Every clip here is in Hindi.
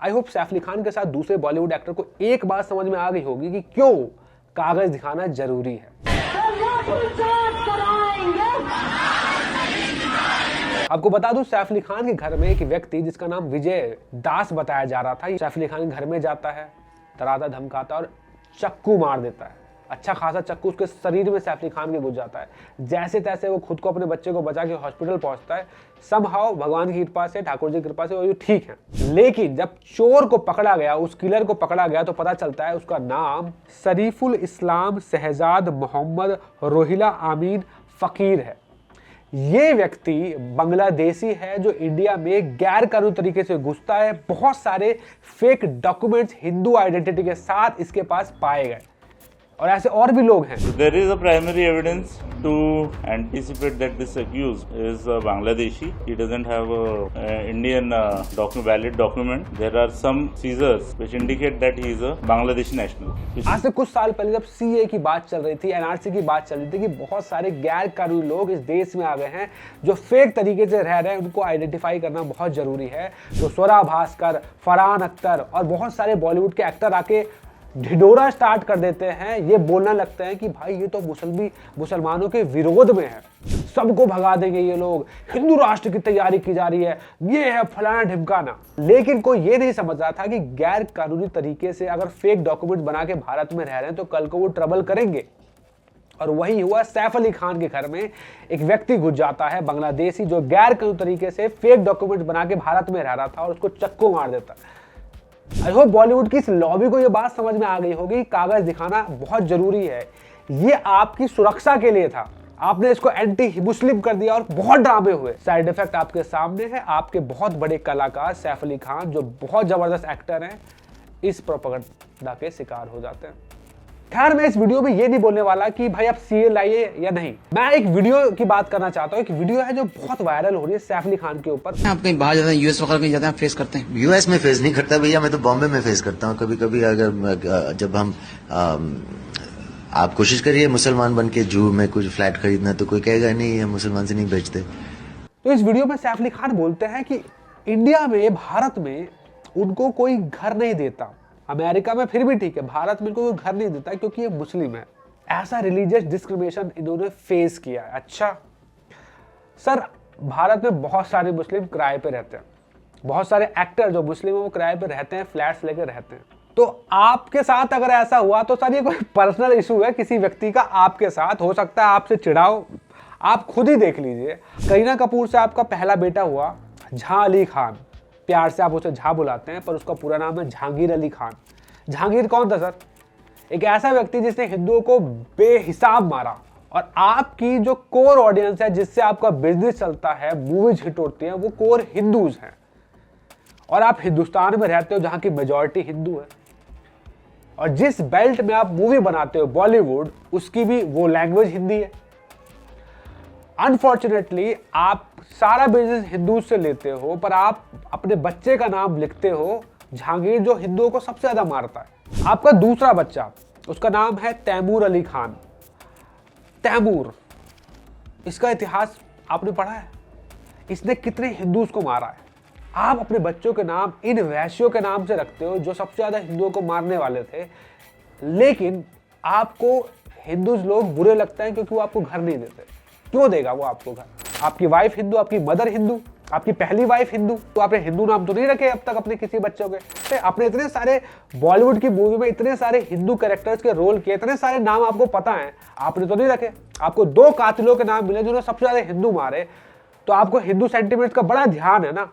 आई होप सैफ अली खान के साथ दूसरे बॉलीवुड एक्टर को एक बात समझ में आ गई होगी कि क्यों कागज दिखाना जरूरी है। आपको बता दूं, सैफ अली खान के घर में एक व्यक्ति जिसका नाम विजय दास बताया जा रहा था, सैफ अली खान के घर में जाता है, डराता धमकाता और चक्कू मार देता है। अच्छा खासा चक्कू उसके शरीर में सैफ अली खान के घुस जाता है। जैसे तैसे वो खुद को अपने बच्चे को बचा के हॉस्पिटल पहुंचता है। समहाउ भगवान की कृपा से, ठाकुर जी की कृपा से वो ठीक है। लेकिन जब चोर को पकड़ा गया, उस किलर को पकड़ा गया, तो पता चलता है उसका नाम शरीफुल इस्लाम शहजाद मोहम्मद रोहिला आमीन फकीर है। ये व्यक्ति बांग्लादेशी है जो इंडिया में गैर कानूनी तरीके से घुसता है। बहुत सारे फेक डॉक्यूमेंट्स हिंदू आइडेंटिटी के साथ इसके पास पाए गए और ऐसे और भी लोग हैं। There is a primary evidence to anticipate that this accused is a Bangladeshi. He doesn't have a Indian valid document. There are some seizures which indicate that he is a Bangladeshi national. आज से कुछ साल पहले जब सीए की बात चल रही थी, एनआरसी की बात चल रही थी कि बहुत सारे गैर कानूनी लोग इस देश में आ गए हैं जो फेक तरीके से रह रहे हैं, उनको आइडेंटिफाई करना बहुत जरूरी है। तो स्वरा भास्कर, फरहान अख्तर और बहुत सारे बॉलीवुड के एक्टर आके ढिढोरा स्टार्ट कर देते हैं। ये बोलना लगते हैं कि भाई ये तो मुसलमानों के विरोध में है, सबको भगा देंगे ये लोग, हिंदू राष्ट्र की तैयारी की जा रही है, ये है फलाना ढिमकाना। लेकिन कोई ये नहीं समझ रहा था कि गैर कानूनी तरीके से अगर फेक डॉक्यूमेंट बना के भारत में रह रहे हैं तो कल को वो ट्रबल करेंगे। और वही हुआ, सैफ अली खान के घर में एक व्यक्ति घुस जाता है बांग्लादेशी जो गैर कानूनी तरीके से फेक डॉक्यूमेंट बना के भारत में रह रहा था और उसको चक्कू मार देता है। आई होप बॉलीवुड की इस लॉबी को ये बात समझ में आ गई होगी, कागज दिखाना बहुत जरूरी है। ये आपकी सुरक्षा के लिए था, आपने इसको एंटी मुस्लिम कर दिया और बहुत ड्रामे हुए। साइड इफेक्ट आपके सामने है। आपके बहुत बड़े कलाकार सैफ अली खान जो बहुत जबरदस्त एक्टर हैं, इस प्रोपेगेंडा के शिकार हो जाते हैं। खैर, मैं इस वीडियो में ये नहीं बोलने वाला कि भाई आप सीए लाइए या नहीं। मैं एक वीडियो की बात करना चाहता हूँ। एक वीडियो है जो बहुत वायरल हो रही है सैफ अली खान के ऊपर। आप कहीं बाहर जाते हैं, यूएस वगैरह कहीं जाते हैं, फेस करते हैं? यूएस में फेस नहीं करता भैया, मैं तो बॉम्बे में फेस करता हूँ। कभी कभी अगर जब हम आप कोशिश करिए मुसलमान बन के जू में कुछ फ्लैट खरीदना, तो कोई कहेगा नहीं हम मुसलमान से नहीं बेचते। तो इस वीडियो में सैफ अली खान बोलते हैं कि इंडिया में, भारत में उनको कोई घर नहीं देता। अमेरिका में फिर भी ठीक है, भारत में कोई घर नहीं देता क्योंकि ये मुस्लिम है। ऐसा रिलीजियस डिस्क्रिमिनेशन इन्होंने फेस किया है। अच्छा सर, भारत में बहुत सारे मुस्लिम किराए पे रहते हैं, बहुत सारे एक्टर जो मुस्लिम है वो किराए पे रहते हैं, फ्लैट्स लेकर रहते हैं। तो आपके साथ अगर ऐसा हुआ तो सर ये कोई पर्सनल इशू है किसी व्यक्ति का आपके साथ, हो सकता है आपसे चिढ़ाओ, आप खुद ही देख लीजिए। करीना कपूर से आपका पहला बेटा हुआ झा अली खान, प्यार से आप उसे झा बुलाते हैं, पर उसका पूरा नाम है जहांगीर अली खान। जहांगीर कौन था सर? एक ऐसा व्यक्ति जिसने हिंदुओं को बेहिसाब मारा। और आपकी जो कोर ऑडियंस है, जिससे आपका बिजनेस चलता है, मूवीज हिट होती हैं, वो कोर हिंदूज हैं। और आप हिंदुस्तान में रहते हो जहां की मेजॉरिटी हिंदू है, और जिस बेल्ट में आप मूवी बनाते हो बॉलीवुड, उसकी भी वो लैंग्वेज हिंदी है। अनफॉर्चुनेटली आप सारा बिजनेस हिंदू से लेते हो, पर आप अपने बच्चे का नाम लिखते हो जहांगीर, जो हिंदुओं को सबसे ज्यादा मारता है। आपका दूसरा बच्चा, उसका नाम है तैमूर अली खान। तैमूर, इसका इतिहास आपने पढ़ा है? इसने कितने हिंदूज को मारा है? आप अपने बच्चों के नाम इन वैश्यों के नाम से रखते हो जो सबसे ज्यादा हिंदुओं को मारने वाले थे, लेकिन आपको हिंदूज लोग बुरे लगते हैं क्योंकि वो आपको घर नहीं देते। क्यों देगा वो आपको घर? आपकी वाइफ हिंदू, आपकी मदर हिंदू, आपकी पहली वाइफ हिंदू, तो आपने हिंदू नाम तो नहीं रखे अब तक अपने किसी बच्चों के। आपने इतने सारे बॉलीवुड की मूवी में इतने सारे हिंदू कैरेक्टर्स के रोल किए, इतने सारे नाम आपको पता है, आपने तो नहीं रखे। आपको 2 कातिलों के नाम मिले जिन्होंने सबसे ज्यादा हिंदू मारे, तो आपको हिंदू सेंटिमेंट्स का बड़ा ध्यान है ना,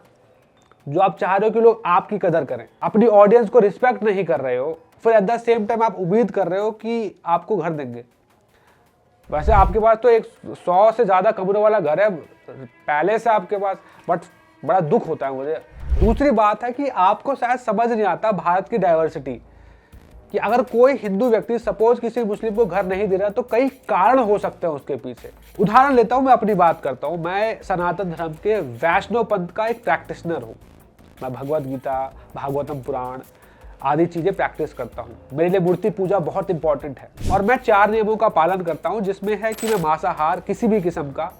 जो आप चाह रहे हो कि लोग आपकी कदर करें। अपनी ऑडियंस को रिस्पेक्ट नहीं कर रहे हो, फिर एट द सेम टाइम आप उम्मीद कर रहे हो कि आपको घर देंगे। वैसे आपके पास तो 100 से ज्यादा कमरों वाला घर है पहले से आपके पास, बट बड़ा दुख होता है मुझे। दूसरी बात है कि आपको शायद समझ नहीं आता भारत की डाइवर्सिटी, कि अगर कोई हिंदू व्यक्ति सपोज किसी मुस्लिम को घर नहीं दे रहा तो कई कारण हो सकते हैं उसके पीछे। उदाहरण लेता हूं, मैं अपनी बात करता हूं। मैं सनातन धर्म के वैष्णव पंथ का एक प्रैक्टिशनर हूं। मैं भगवत गीता, भागवतम पुराण आदि चीजें प्रैक्टिस करता हूं। मेरे लिए मूर्ति पूजा बहुत इंपॉर्टेंट है और मैं 4 नियमों का पालन करता हूं, जिसमें है कि मैं मांसाहार किसी भी किस्म का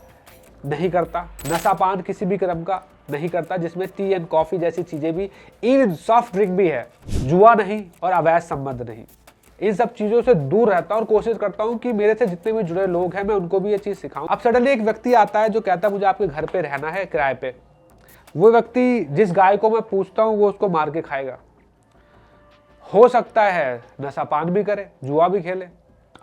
नहीं करता, नशापान किसी भी क्रम का नहीं करता जिसमें टी एंड कॉफी जैसी चीजें भी, इवन सॉफ्ट ड्रिंक भी है। जुआ नहीं और अवैध संबंध नहीं, इन सब चीजों से दूर रहता हूं और कोशिश करता हूं कि मेरे से जितने भी जुड़े लोग हैं मैं उनको भी ये चीज सिखाऊं। अब सडनली एक व्यक्ति आता है जो कहता है मुझे आपके घर पे रहना है किराए पे। वो व्यक्ति जिस गाय को मैं पूछता हूं वो उसको मार के खाएगा। हो सकता है नशा पान भी करे, जुआ भी खेले।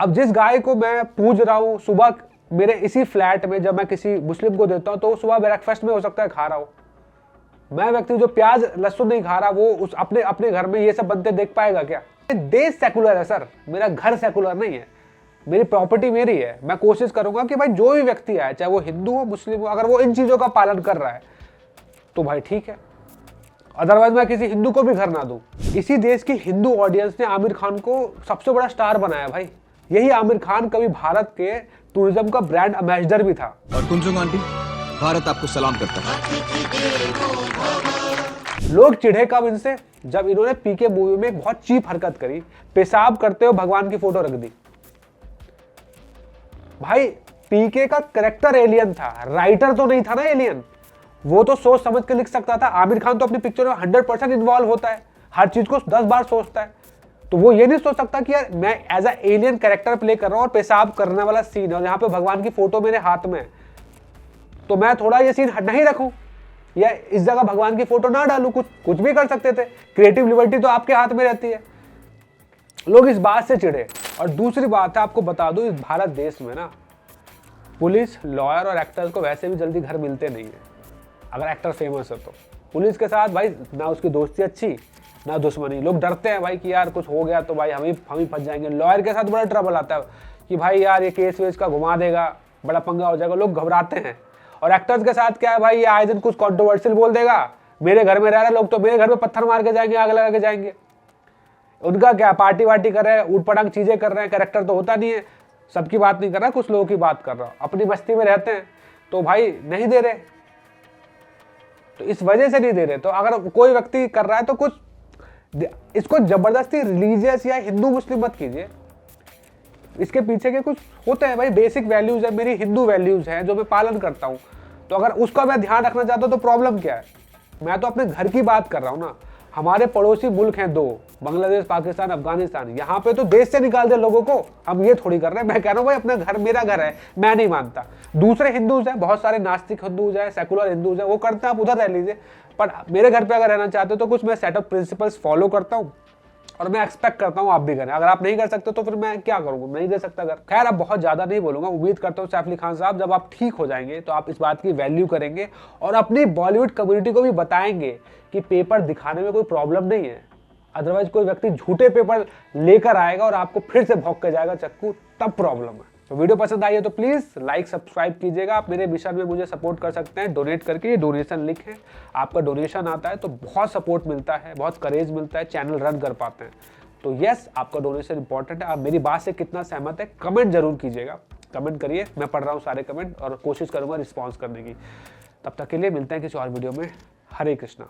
अब जिस गाय को मैं पूज रहा हूं, सुबह मेरे इसी फ्लैट में जब मैं किसी मुस्लिम को देता हूं तो वो सुबह ब्रेकफास्ट में हो सकता है खा रहा हो। मैं व्यक्ति जो प्याज लहसुन नहीं खा रहा, वो उस अपने घर में ये सब बनते देख पाएगा क्या? देश सेकुलर है सर, मेरा घर सेकुलर नहीं है, मेरी प्रॉपर्टी मेरी है। मैं कोशिश करूंगा कि भाई जो भी व्यक्ति आए, चाहे वो हिंदू हो मुस्लिम हो, अगर वो इन चीजों का पालन कर रहा है तो भाई ठीक है, अदरवाइज मैं किसी हिंदू को भी घर ना दूं। इसी देश की हिंदू ऑडियंस ने आमिर खान को सबसे बड़ा स्टार बनाया भाई। यही आमिर खान कभी भारत के टूरिज्म का ब्रांड एम्बेसडर भी था। और कुंजुंग आंटी, भारत आपको सलाम करता है। लोग चिढ़े कब इनसे? जब इन्होंने पीके मूवी में एक बहुत चीप हरकत करी, पेशाब करते हुए भगवान की फोटो रख दी। भाई पीके का कैरेक्टर एलियन था, राइटर तो नहीं था ना एलियन। वो तो सोच समझ के लिख सकता था। आमिर खान तो अपनी पिक्चर में 100% इन्वॉल्व होता है, हर चीज को 10 बार सोचता है। तो वो ये नहीं सोच सकता कि यार मैं as a alien character play कर रहा हूं और पेशाब करने वाला सीन है और यहाँ पे भगवान की फोटो मेरे हाथ में है, तो मैं थोड़ा ये सीन नहीं रखूं या इस जगह भगवान की फोटो ना डालूं। कुछ भी कर सकते थे, क्रिएटिव लिबर्टी तो आपके हाथ में रहती है। लोग इस बात से चिढ़े। और दूसरी बात है, आपको बता दूं, इस भारत देश में ना पुलिस, लॉयर और एक्टर्स को वैसे भी जल्दी घर मिलते नहीं है। अगर एक्टर फेमस है तो पुलिस के साथ भाई ना उसकी दोस्ती अच्छी ना दुश्मनी। लोग डरते हैं भाई कि यार कुछ हो गया तो भाई हम ही फंस जाएंगे। लॉयर के साथ बड़ा ट्रबल आता है कि भाई यार ये केस वेस का घुमा देगा, बड़ा पंगा हो जाएगा, लोग घबराते हैं। और एक्टर्स के साथ क्या है भाई, ये आए दिन कुछ कॉन्ट्रोवर्शियल बोल देगा, मेरे घर में रह रहे लोग तो मेरे घर में पत्थर मार के जाएंगे, आग लगा के जाएंगे। उनका क्या, पार्टी वार्टी कर रहे हैं, ऊट पटांग चीजें कर रहे हैं, कैरेक्टर तो होता नहीं है। सबकी बात नहीं कर रहा, कुछ लोगों की बात कर रहा हूं, अपनी मस्ती में रहते हैं तो भाई नहीं दे रहे, तो इस वजह से नहीं दे रहे। तो अगर कोई व्यक्ति कर रहा है तो कुछ इसको जबरदस्ती रिलीजियस या हिंदू मुस्लिम मत कीजिए। इसके पीछे के कुछ होते हैं भाई, बेसिक वैल्यूज है, मेरी हिंदू वैल्यूज हैं जो मैं पालन करता हूं। तो अगर उसका मैं ध्यान रखना चाहता हूं तो प्रॉब्लम क्या है? मैं तो अपने घर की बात कर रहा हूं ना। हमारे पड़ोसी मुल्क हैं 2, बांग्लादेश, पाकिस्तान, अफगानिस्तान। यहाँ पे तो देश से निकाल दे लोगों को, हम ये थोड़ी कर रहे हैं। मैं कह रहा हूँ भाई अपना घर मेरा घर है, मैं नहीं मानता। दूसरे हिंदूज हैं, बहुत सारे नास्तिक हिंदूज हैं, सेकुलर हिंदूज हैं, वो करते हैं, आप उधर रह लीजिए। पर मेरे घर पे अगर रहना चाहते हो तो कुछ मैं सेट ऑफ प्रिंसिपल्स फॉलो करता हूँ और मैं एक्सपेक्ट करता हूँ आप भी करें। अगर आप नहीं कर सकते तो फिर मैं क्या करूँगा, नहीं दे सकता घर। खैर अब बहुत ज़्यादा नहीं बोलूँगा। उम्मीद करता हूँ सैफ अली खान साहब जब आप ठीक हो जाएंगे तो आप इस बात की वैल्यू करेंगे और अपनी बॉलीवुड कम्युनिटी को भी बताएंगे कि पेपर दिखाने में कोई प्रॉब्लम नहीं है। अदरवाइज कोई व्यक्ति झूठे पेपर लेकर आएगा और आपको फिर से भौंक के जाएगा चक्कू, तब प्रॉब्लम है। तो वीडियो पसंद आई है तो प्लीज़ लाइक सब्सक्राइब कीजिएगा। आप मेरे मिशन में मुझे सपोर्ट कर सकते हैं डोनेट करके, ये डोनेशन लिंक है। आपका डोनेशन आता है तो बहुत सपोर्ट मिलता है, बहुत करेज मिलता है, चैनल रन कर पाते हैं। तो यस, आपका डोनेशन इंपॉर्टेंट है। आप मेरी बात से कितना सहमत है कमेंट जरूर कीजिएगा। कमेंट करिए, मैं पढ़ रहा हूँ सारे कमेंट और कोशिश करूँगा रिस्पॉन्स करने की। तब तक के लिए मिलते हैं किसी और वीडियो में। हरे कृष्णा।